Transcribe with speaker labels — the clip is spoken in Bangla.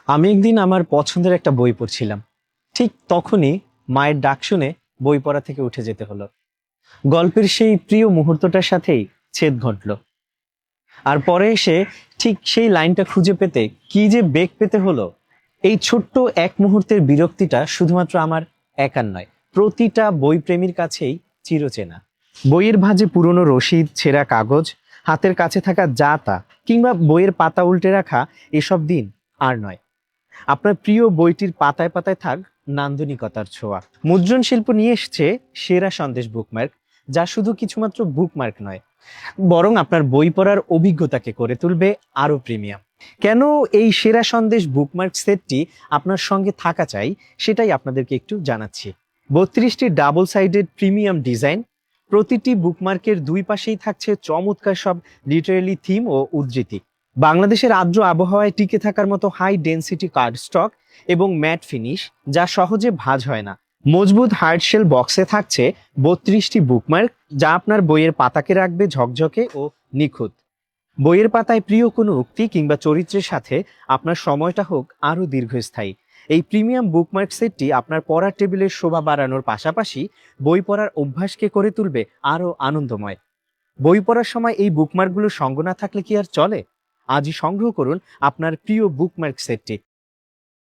Speaker 1: আমি একদিন আমার পছন্দের একটা বই পড়ছিলাম। ঠিক তখনই মায়ের ডাক শুনে বই পড়া থেকে উঠে যেতে হলো। গল্পের সেই প্রিয় মুহূর্তটার সাথেই ছেদ ঘটলো। আর পরে এসে ঠিক সেই লাইনটা খুঁজে পেতে কি যে বেগ পেতে হলো। এই ছোট্ট এক মুহূর্তের বিরক্তিটা শুধুমাত্র আমার একার নয়, প্রতিটা বই প্রেমীর কাছেই চিরচেনা। বইয়ের ভাঁজে পুরনো রসিদ, ছেঁড়া কাগজ, হাতের কাছে থাকা যা তা, কিংবা বইয়ের পাতা উল্টে রাখা, এসব দিন আর নয়। আপনার প্রিয় বইটির পাতায় পাতায় থাক নান্দনিকতার ছোঁয়া। মুদ্রণ শিল্প নিয়ে এসছে সেরা সন্দেশ বুকমার্ক, যা শুধু কিছুমাত্র বুকমার্ক নয়, বরং আপনার বই পড়ার অভিজ্ঞতাকে করে তুলবে আরো প্রিমিয়াম। কেন এই সেরা সন্দেশ বুকমার্ক সেটটি আপনার সঙ্গে থাকা চাই, সেটাই আপনাদেরকে একটু জানাচ্ছি। 32টি ডাবল সাইডেড প্রিমিয়াম ডিজাইন, প্রতিটি বুকমার্কের দুই পাশেই থাকছে চমৎকার সব লিটারেলি থিম ও উদ্ধৃতি। বাংলাদেশের আর্দ্র আবহাওয়ায় টিকে থাকার মতো হাই ডেনসিটি কার্ড স্টক এবং ম্যাট ফিনিশ, যা সহজে ভাঁজ হয় না। মজবুত হার্ডশেল বক্সে থাকছে 32টি বুকমার্ক, যা আপনার বইয়ের পাতাকে রাখবে ঝকঝকে ও নিখুঁত। বইয়ের পাতায় প্রিয় কোনো উক্তি কিংবা চরিত্রের সাথে আপনার সময়টা হোক আরও দীর্ঘস্থায়ী। এই প্রিমিয়াম বুকমার্ক সেটটি আপনার পড়ার টেবিলের শোভা বাড়ানোর পাশাপাশি বই পড়ার অভ্যাসকে করে তুলবে আরও আনন্দময়। বই পড়ার সময় এই বুকমার্কগুলো সঙ্গ না থাকলে কি আর চলে? আজই সংগ্রহ করুন আপনার প্রিয় বুকমার্ক সেটটি।